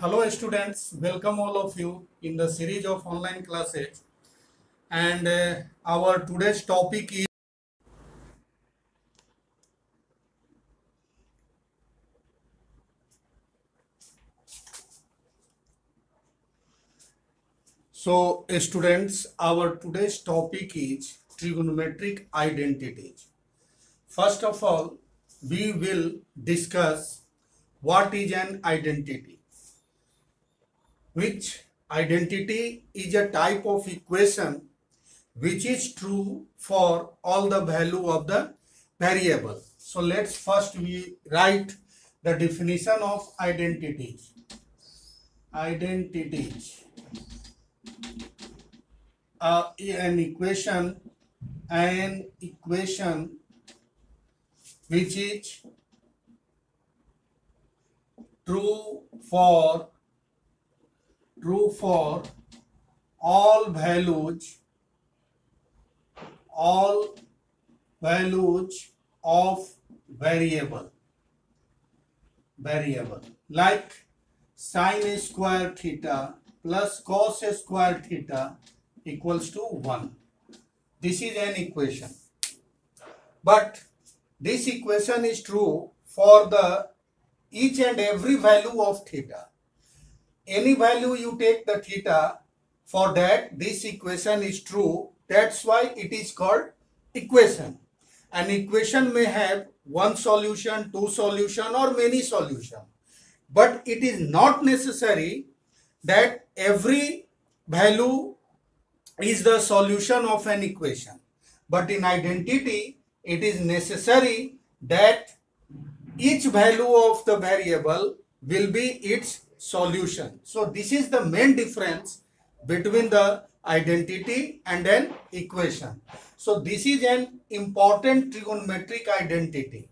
Hello students, welcome all of you in the series of online classes, and our today's topic is students, our today's topic is trigonometric identities. First of all, we will discuss what is an identity. Which identity is a type of equation which is true for all the value of the variable. So let's first we write the definition of identities. Identities, an equation which is true for all values of variable like sin square theta plus cos square theta equals to 1. This is an equation, but this equation is true for the each and every value of theta. Any value you take the theta, for that this equation is true. That's why it is called equation. An equation may have one solution, two solution, or many solution, but it is not necessary that every value is the solution of an equation. But in identity, it is necessary that each value of the variable will be its solution. So this is the main difference between the identity and an equation. So this is an important trigonometric identity.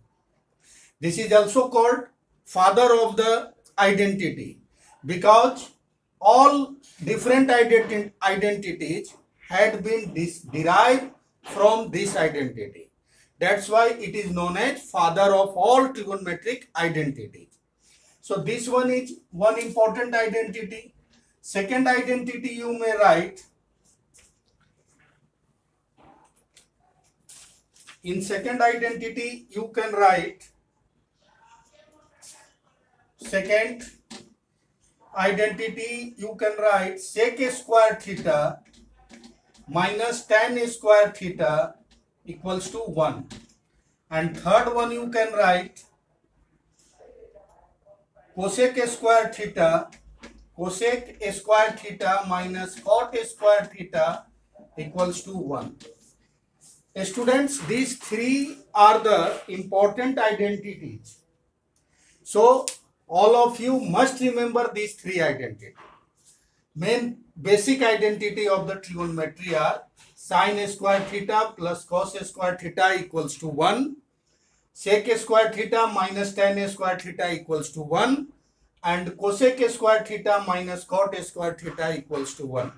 This is also called father of the identity because all different identities had been derived from this identity. That's why it is known as father of all trigonometric identities. So this one is one important identity. Second identity you may write. In second identity you can write sec square theta minus tan square theta equals to 1. And third one you can write cosec square theta minus cot square theta equals to 1. Students, these three are the important identities. So all of you must remember these three identities. Main basic identity of the trigonometry are sin square theta plus cos square theta equals to 1. Sec square theta minus tan square theta equals to 1. And cosec square theta minus cot square theta equals to 1.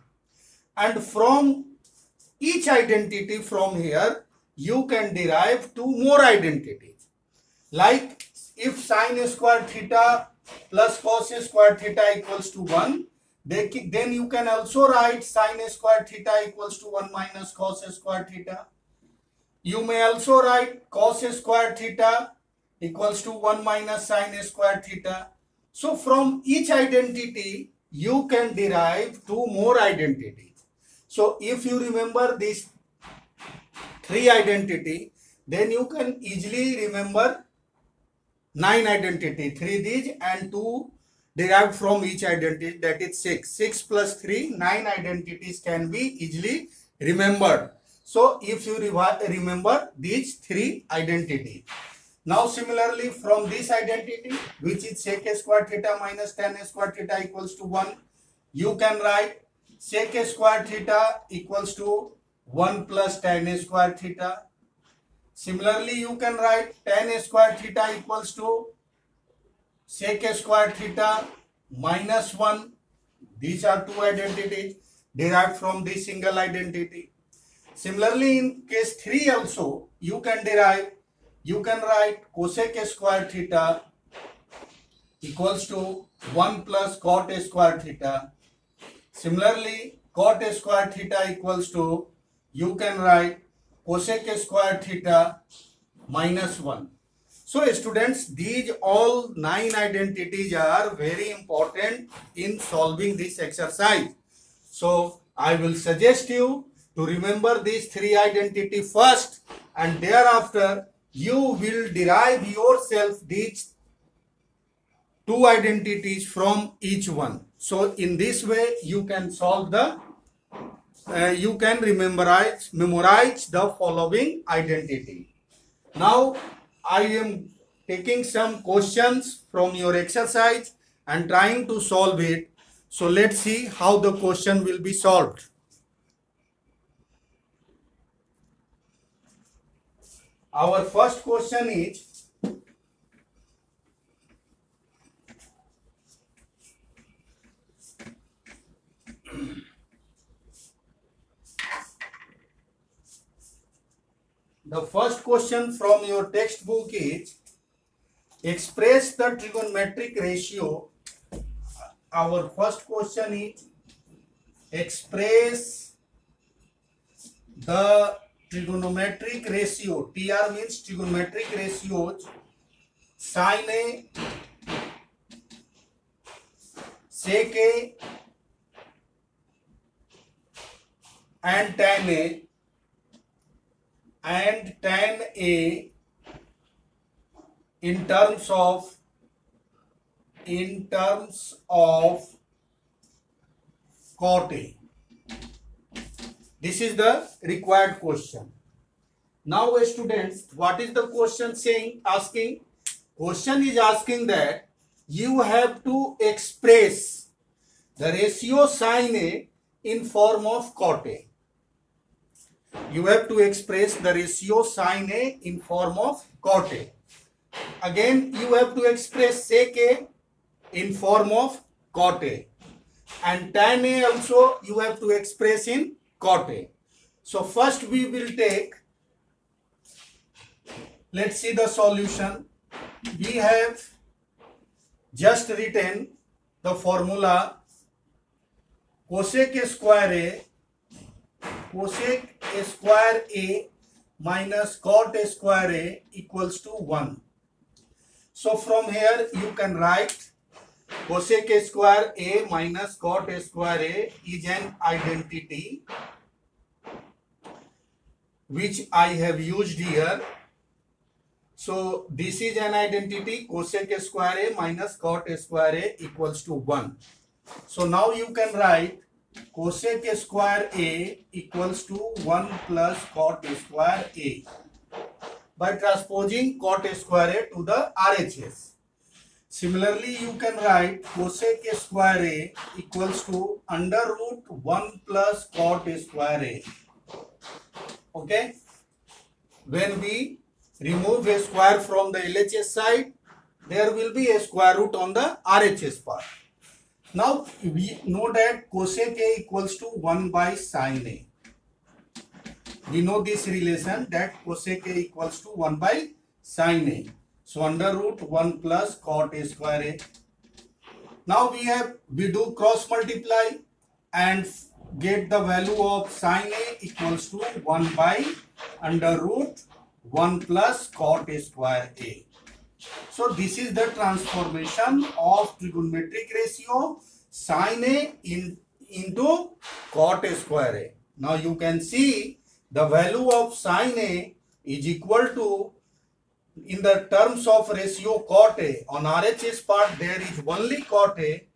And from each identity from here, you can derive two more identities. Like if sin square theta plus cos square theta equals to 1, then you can also write sin square theta equals to 1 minus cos square theta. You may also write cos square theta equals to 1 minus sin square theta. So from each identity, you can derive two more identities. So if you remember these three identity, then you can easily remember 9 identity, 3 these and 2 derived from each identity, that is 6. 6 plus 3, 9 identities can be easily remembered. So if you remember these three identities. Now similarly from this identity, which is sec square theta minus tan square theta equals to 1, you can write sec square theta equals to 1 plus tan square theta. Similarly, you can write tan square theta equals to sec square theta minus 1. These are two identities derived from this single identity. Similarly, in case 3 also, you can write cosec square theta equals to 1 plus cot a square theta. Similarly, cot a square theta equals to, you can write cosec a square theta minus 1. So students, these all 9 identities are very important in solving this exercise. So I will suggest you to remember these 3 identity first, and thereafter you will derive yourself these 2 identities from each one. So in this way you can solve the you can memorize the following identity. Now I am taking some questions from your exercise and trying to solve it. So let's see how the question will be solved. Our first question is, the first question from your textbook is, express the trigonometric ratio. Our first question is, express the trigonometric ratio. TR means trigonometric ratios. Sin A, sec A, and tan A, and tan A in terms of cot A. This is the required question. Now students, what is the question asking? Question is asking that you have to express the ratio sin A in form of cot A. You have to express the ratio sin A in form of cot A. Again, you have to express sec A in form of cot A. And tan A also you have to express in cot A. So first we will take, let's see the solution. We have just written the formula cosec square A minus cot square A equals to 1. So from here you can write cosec square A minus cot square A is an identity which I have used here. So this is an identity, cosec square A minus cot square A equals to 1. So now you can write cosec square A equals to 1 plus cot square A by transposing cot square A to the RHS. Similarly, you can write cosec square A equals to under root 1 plus cot square A. Okay? When we remove a square from the LHS side, there will be a square root on the RHS part. Now we know that cosec A equals to 1 by sin A. We know this relation that cosec A equals to 1 by sin A. So under root 1 plus cot A square A. Now we do cross multiply and get the value of sin A equals to 1 by under root 1 plus cot A square A. So this is the transformation of trigonometric ratio sin A into cot A square A. Now you can see the value of sin A is equal to, in the terms of ratio cot A, on RHS part there is only cot A,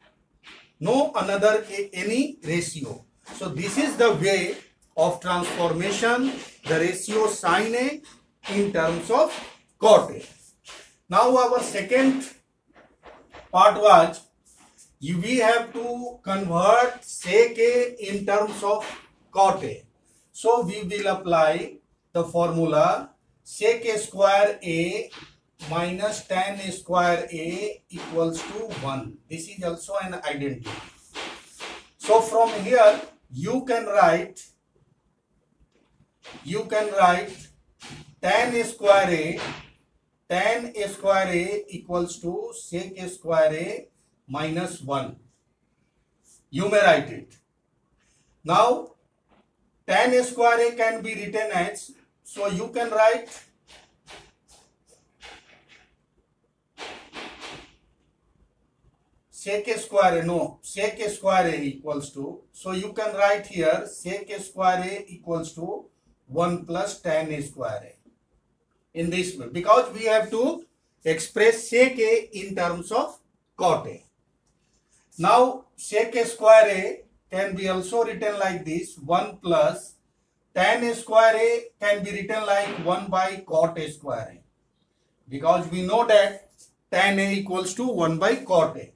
no another any ratio. So this is the way of transformation, the ratio sin A in terms of cot A. Now our second part was, we have to convert sec A in terms of cot A. So we will apply the formula sec square A minus tan square A equals to 1. This is also an identity. So from here you can write tan square A tan a square a equals to sec a square a minus 1. You may write it. Now, tan a square a can be written as, so you can write sec a square a, no, sec a square a equals to, so you can write here sec a square a equals to 1 plus tan a square a. In this way, because we have to express sec a in terms of cot a. Now, sec a square a can be also written like this, 1 plus tan a square a can be written like 1 by cot a square a, because we know that tan a equals to 1 by cot a.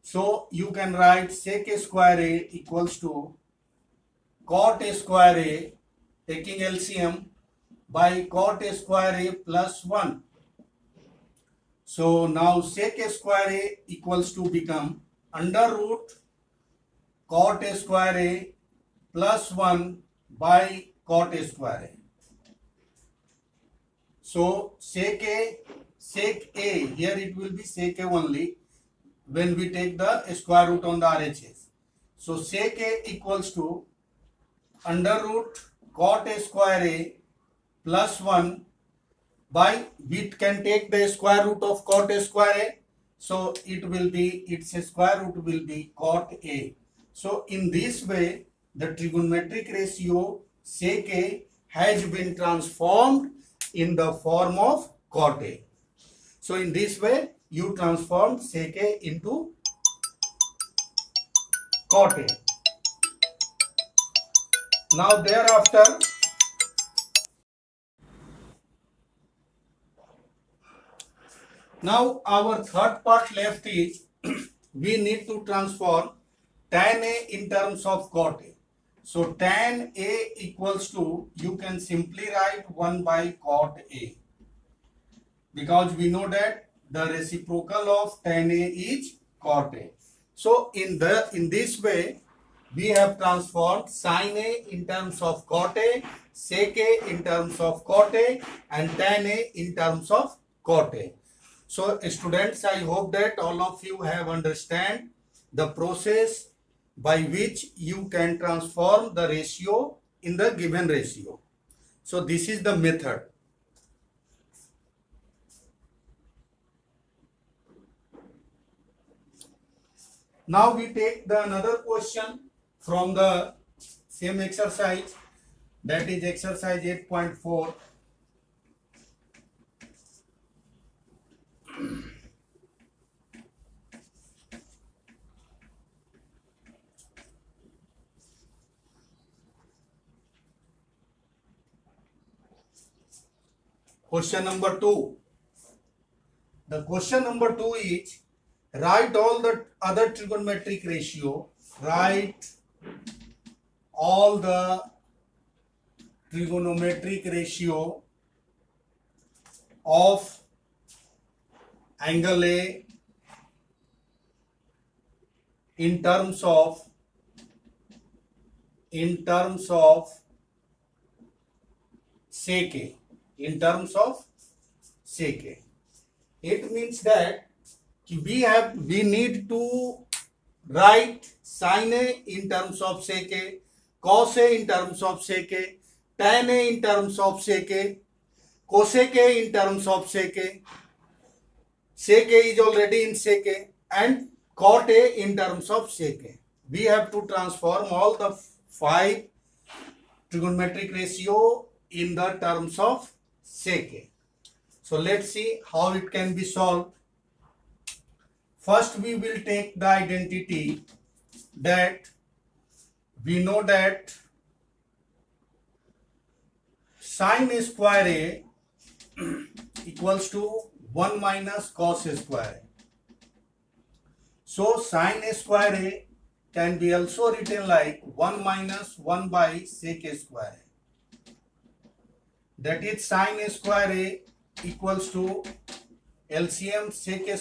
So you can write sec a square a equals to cot a square a, taking LCM, by cot a square a plus 1. So now sec a square a equals to become under root cot a square a plus 1 by cot a square a. So sec a, here it will be sec a only when we take the square root on the RHS. So sec a equals to under root cot a square a plus 1 by, we can take the square root of cot a square a, so it will be, its square root will be cot a. So in this way, the trigonometric ratio sec a has been transformed in the form of cot a. So in this way, you transform sec a into cot a. Now thereafter, now our third part left is we need to transform tan a in terms of cot a. So tan a equals to, you can simply write 1 by cot a, because we know that the reciprocal of tan a is cot a. So in this way, we have transformed sin a in terms of cot a, sec a in terms of cot a, and tan a in terms of cot a. So students, I hope that all of you have understand the process by which you can transform the ratio in the given ratio. So this is the method. Now we take the another question from the same exercise, that is exercise 8.4. Question number 2. The question number 2 is, write all the other trigonometric ratio. Write all the trigonometric ratio of angle A in terms of sec A. In terms of sec A. It means that we need to write sin A in terms of sec A, cos A in terms of sec A, tan A in terms of sec A, cosec A in terms of sec A. Sec A is already in sec A, and cot A in terms of sec A. We have to transform all the 5 trigonometric ratio in the terms of sec A. So let's see how it can be solved. First, we will take the identity that we know that sin A square A equals to 1 minus cos A square A. So sin A square A can be also written like 1 minus 1 by sec A square A. That is sin A square A equals to LCM sec A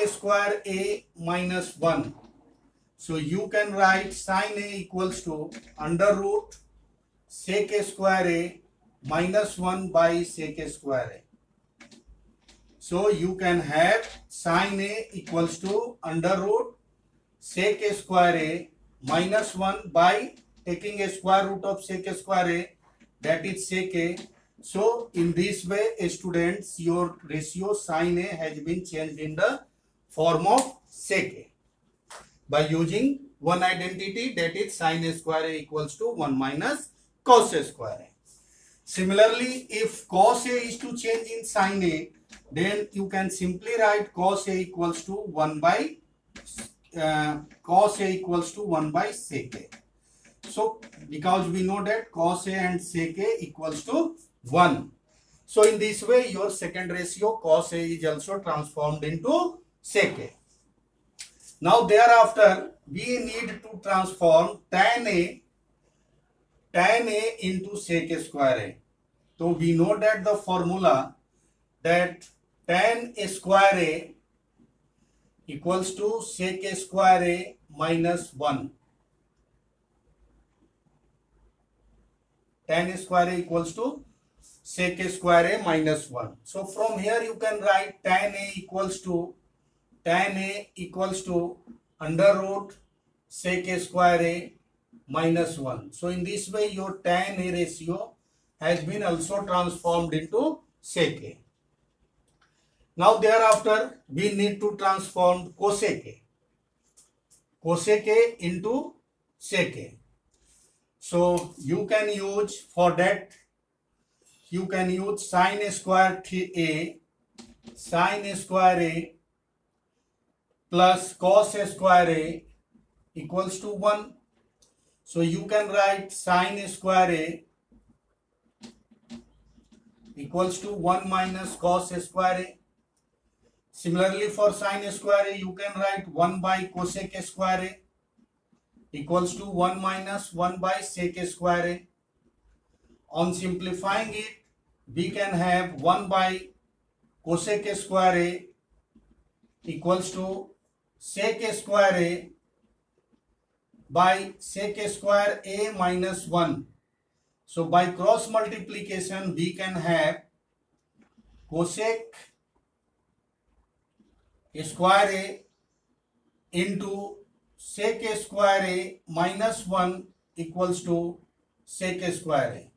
square A minus 1. So you can write sin A equals to under root sec A square A minus 1 by sec a square a. So you can have sin a equals to under root sec a square a minus 1 by taking a square root of sec a square a, that is sec a. So in this way, students, your ratio sin a has been changed in the form of sec a by using one identity, that is sin a square a equals to 1 minus cos a square a. Similarly, if cos a is to change in sin a, then you can simply write cos a equals to 1 by sec a. So because we know that cos a and sec a equals to 1. So in this way, your second ratio cos a is also transformed into sec a. Now thereafter, we need to transform tan a into sec a square a. So we know that the formula that tan a square a equals to sec a square a minus 1. Tan a square a equals to sec a square a minus 1. So from here you can write tan a equals to under root sec a square a minus 1. So in this way, your tan a ratio has been also transformed into sec a. Now thereafter, we need to transform cosec a into sec a. So you can use, for that you can use sin a square a plus cos a square a equals to 1. So you can write sin a square a equals to 1 minus cos a square a. Similarly, for sin a square a, you can write 1 by cosec a square a equals to 1 minus 1 by sec a square a. On simplifying it, we can have 1 by cosec a square a equals to sec a square a by sec a square a minus 1. So by cross multiplication, we can have cosec a square a into sec a square a minus 1 equals to sec a square a.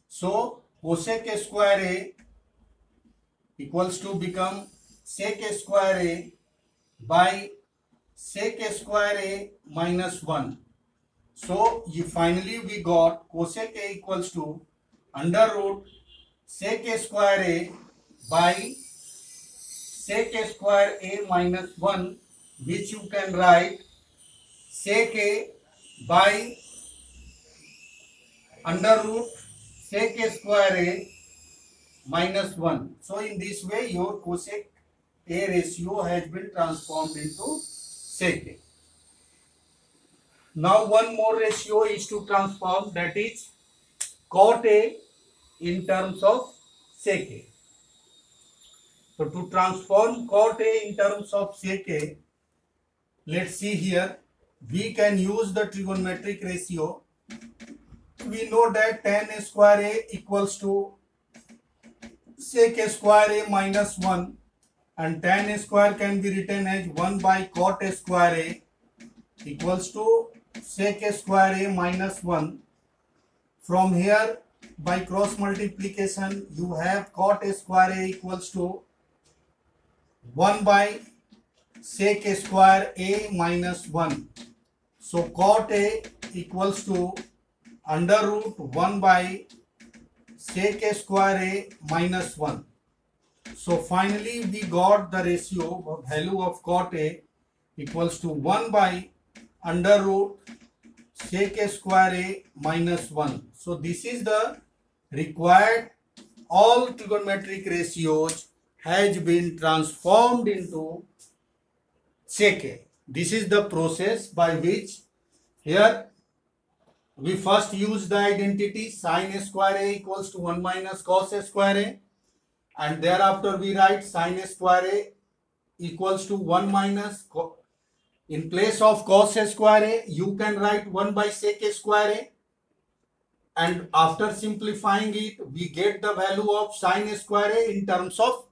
So cosec a square a equals to become sec a square a by sec a square a minus 1. So finally we got cosec a equals to under root sec a square a by sec a square a minus 1, which you can write sec a by under root sec a square a minus 1. So in this way, your cosec a ratio has been transformed into sec a. Now one more ratio is to transform, that is cot a in terms of sec a. So to transform cot a in terms of sec a, let's see here, we can use the trigonometric ratio. We know that tan a square a equals to sec a square a minus 1, and tan a square can be written as 1 by cot a square a equals to sec a square a minus 1. From here, by cross multiplication, you have cot a square a equals to 1 by sec a square a minus 1. So cot a equals to under root 1 by sec a square a minus 1. So finally we got the ratio value of cot a equals to 1 by under root sec a square a minus 1. So this is the required, all trigonometric ratios has been transformed into sec a. This is the process by which here we first use the identity sin a square a equals to 1 minus cos a square a, and thereafter we write sin a square a equals to 1 minus, in place of cos a square a, you can write 1 by sec a square a, and after simplifying it, we get the value of sin square A in terms of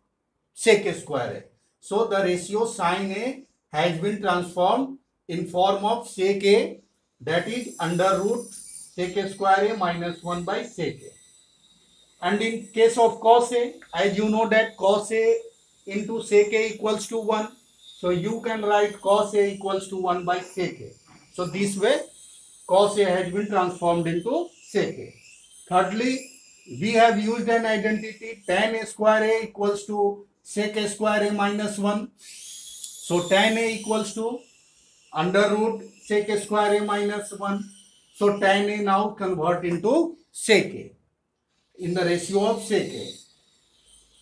sec square A. So the ratio sin A has been transformed in form of sec A, that is under root sec square A minus 1 by sec A. And in case of cos A, as you know that cos A into sec A equals to 1. So you can write cos A equals to 1 by sec A. So this way cos A has been transformed into sec A. Thirdly, we have used an identity tan A square A equals to sec A square A minus 1. So tan A equals to under root sec A square A minus 1. So tan A now convert into sec A in the ratio of sec A.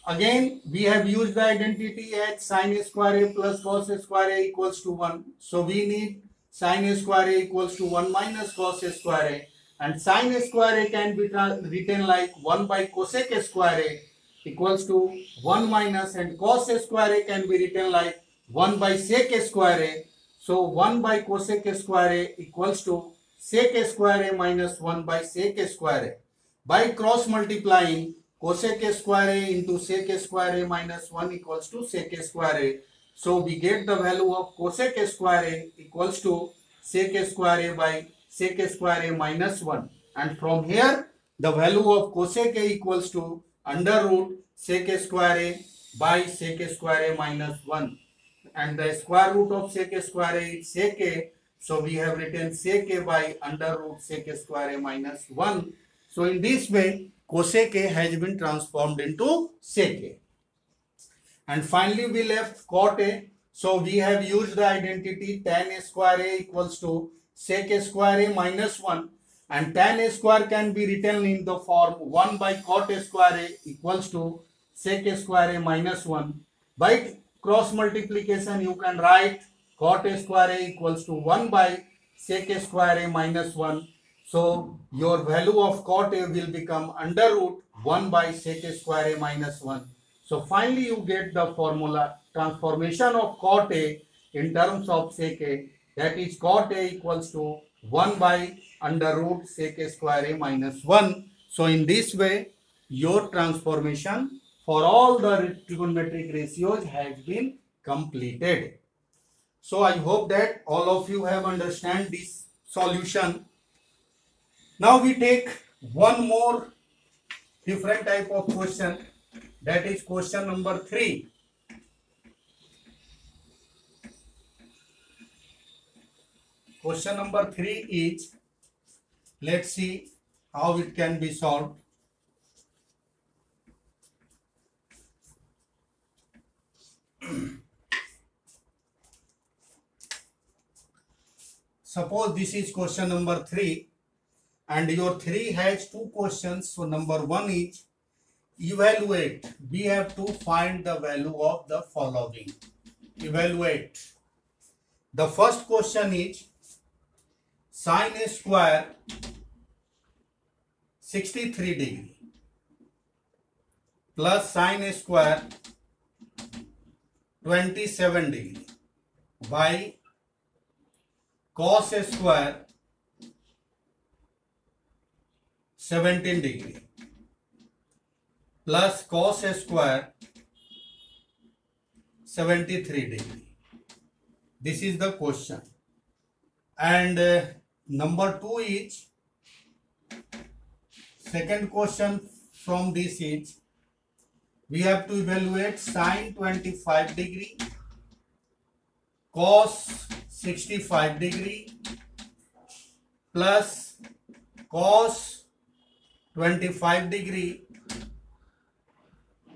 Again, we have used the identity as sin A square A plus cos A square A equals to 1. So we need sin A square A equals to 1 minus cos A square A. And sin A square A can be written like 1 by cosec A square A equals to 1 minus, and cos A square A can be written like 1 by sec A square A. So 1 by cosec A square A equals to sec A square A minus 1 by sec A square A. By cross multiplying, cosec A square A into sec A square A minus 1 equals to sec A square A. So we get the value of cosec A square A equals to sec A square A by sec A square A minus 1. And from here, the value of cosec A equals to under root sec A square A by sec A square A minus 1. And the square root of sec A square A is sec A. So we have written sec A by under root sec A square A minus 1. So in this way, cosec A has been transformed into sec A. And finally, we left cot A. So we have used the identity tan A square A equals to sec A square A minus 1. And tan A square can be written in the form 1 by cot A square A equals to sec A square A minus 1. By cross multiplication, you can write cot A square A equals to 1 by sec A square A minus 1. So your value of cot A will become under root 1 by sec A square A minus 1. So finally you get the formula transformation of cot A in terms of sec A, that is cot A equals to 1 by under root sec A square A minus 1. So in this way your transformation for all the trigonometric ratios has been completed. So I hope that all of you have understand this solution. Now we take one more different type of question, that is question number 3. Question number 3 is, let's see how it can be solved. Suppose this is question number 3 and your 3 has 2 questions. So number 1 is evaluate. We have to find the value of the following. Evaluate. The first question is sin A square 63 degree plus sin A square 27 degree by cos A square 17 degree plus cos A square 73 degree. This is the question. And number 2 is, second question from this is, we have to evaluate sin 25 degree cos 65 degree plus cos 25 degree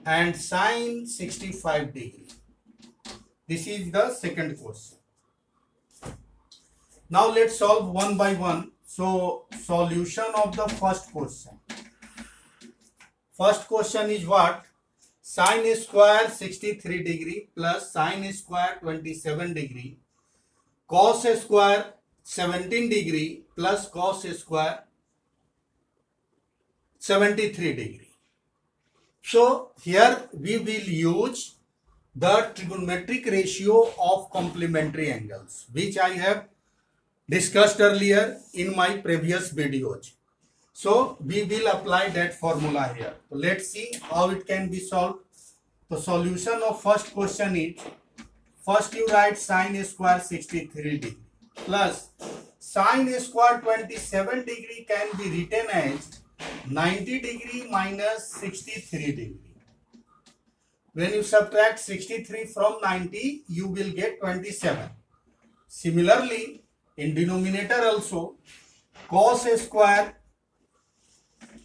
and sin 65 degree. This is the second question. Now let's solve one by one. So solution of the first question. First question is what? Sin A square 63 degree plus sin A square 27 degree cos A square 17 degree plus cos A square 73 degree. So here we will use the trigonometric ratio of complementary angles, which I have discussed earlier in my previous videos. So we will apply that formula here. So let's see how it can be solved. The solution of first question is, first you write sine square 63 degree plus sine square 27 degree can be written as 90 degree minus 63 degree. When you subtract 63 from 90, you will get 27. Similarly, in denominator also, cos square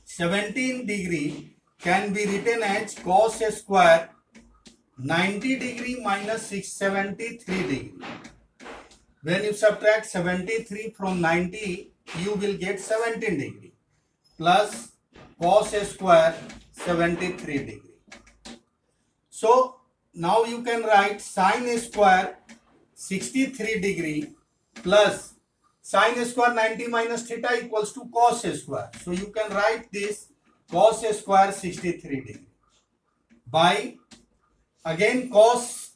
17 degree can be written as cos square 90 degree minus 673 degree. When you subtract 73 from 90, you will get 17 degree plus cos square 73 degree. So now you can write sine square 63 degree plus sine square 90 minus theta equals to cos square. So you can write this cos square 63 degree by, again, cos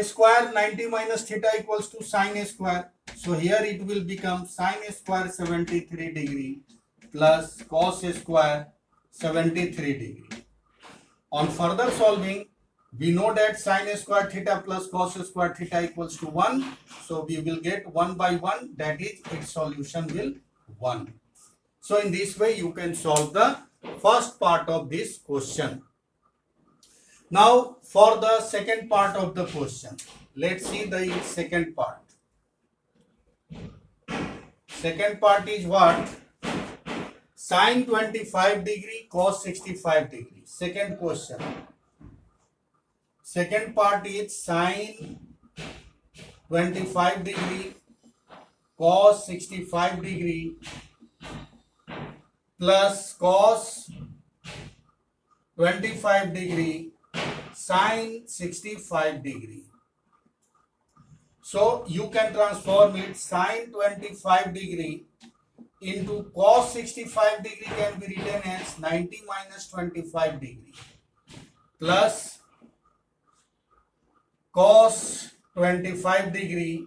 square 90 minus theta equals to sine square. So here it will become sine square 73 degree plus cos square 73 degree. On further solving, we know that sine square theta plus cos square theta equals to 1. So we will get 1 by 1, that is its solution will 1. So in this way you can solve the first part of this question. Now for the second part of the question, let's see the second part. Second part is what? Sine 25 degree cos 65 degree. Second question. Second part is sine 25 degree cos 65 degree plus cos 25 degree sine 65 degree. So you can transform it. Sine 25 degree into cos 65 degree can be written as 90 minus 25 degree plus cos 25 degree,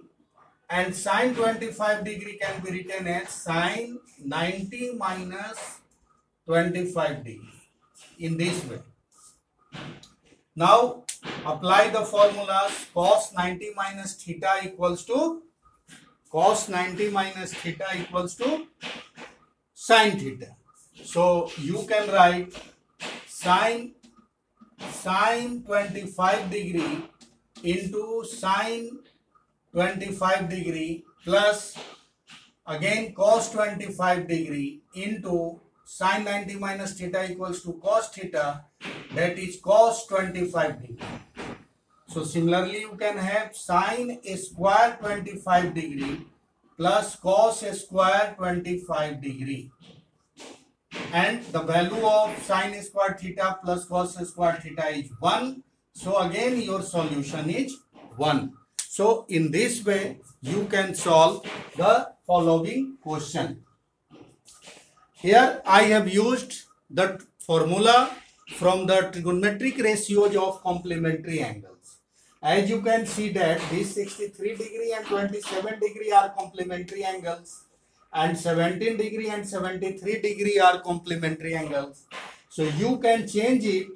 and sine 25 degree can be written as sine 90 minus 25 degree in this way. Now apply the formulas. Cos 90 minus theta equals to sine theta. So you can write sine 25 degree into sine 25 degree plus again cos 25 degree into sine 90 minus theta equals to cos theta, that is cos 25 degree. So similarly you can have sine square 25 degree plus cos square 25 degree, and the value of sine square theta plus cos square theta is 1. So again your solution is 1. So in this way you can solve the following question. Here I have used the formula from the trigonometric ratios of complementary angles. As you can see that this 63 degree and 27 degree are complementary angles, and 17 degree and 73 degree are complementary angles. So you can change it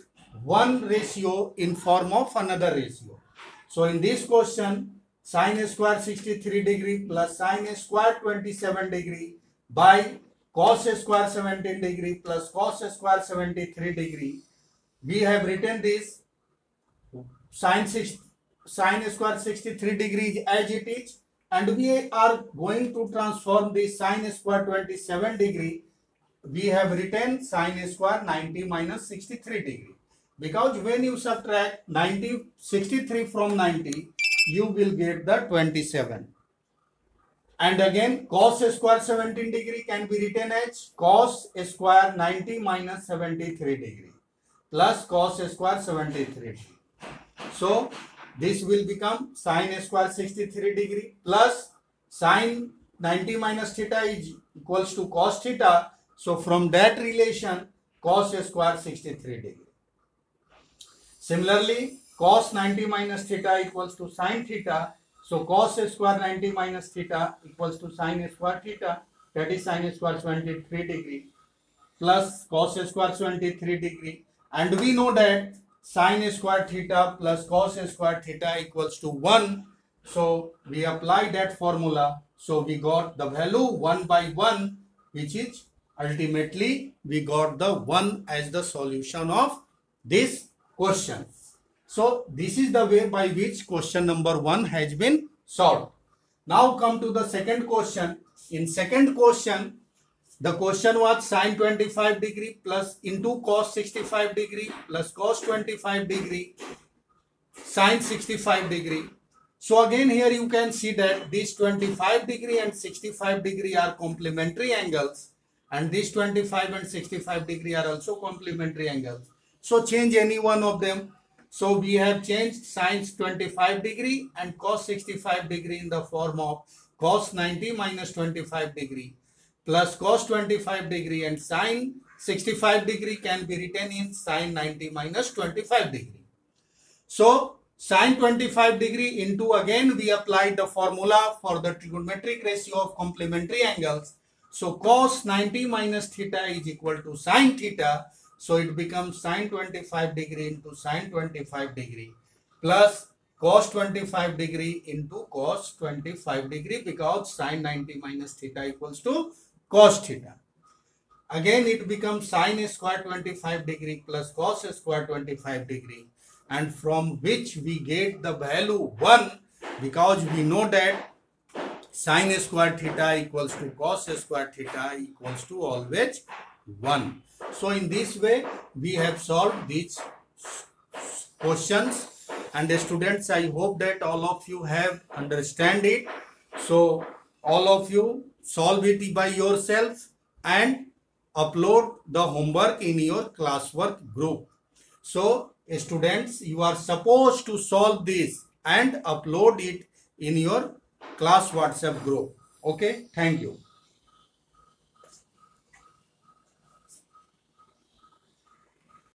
one ratio in form of another ratio. So in this question, sine square 63 degree plus sine square 27 degree by cos square 17 degree plus cos square 73 degree, we have written this sine square 63 degree as it is, and we are going to transform this sine square 27 degree. We have written sine square 90 minus 63 degree. Because when you subtract 63 from 90, you will get the 27. And again, cos square 17 degree can be written as cos square 90 minus 73 degree plus cos square 73 degree. So this will become sine square 63 degree plus sine 90 minus theta is equals to cos theta. So from that relation, cos square 63 degree. Similarly, cos 90 minus theta equals to sine theta. So cos square 90 minus theta equals to sine square theta, that is sine square 23 degree. plus cos square 23 degree, and we know that sin square theta plus cos square theta equals to 1. So we apply that formula. So we got the value 1 by 1, which is ultimately we got the 1 as the solution of this question. So this is the way by which question number 1 has been solved. Now come to the second question. In second question, the question was sin 25 degree plus into cos 65 degree plus cos 25 degree sin 65 degree. So again here you can see that this 25 degree and 65 degree are complementary angles, and this 25 and 65 degree are also complementary angles. So change any one of them. So we have changed sin 25 degree and cos 65 degree in the form of cos 90 minus 25 degree plus cos 25 degree, and sin 65 degree can be written in sin 90 minus 25 degree. So sin 25 degree into, again we applied the formula for the trigonometric ratio of complementary angles. So cos 90 minus theta is equal to sin theta. So it becomes sin 25 degree into sin 25 degree plus cos 25 degree into cos 25 degree, because sin 90 minus theta equals to cos theta. Again it becomes sin square 25 degree plus cos square 25 degree, and from which we get the value 1, because we know that sin square theta equals to cos square theta equals to always 1. So in this way we have solved these questions, and students, I hope that all of you have understand it. So all of you solve it by yourself and upload the homework in your classwork group. So students, you are supposed to solve this and upload it in your class WhatsApp group. Okay, thank you.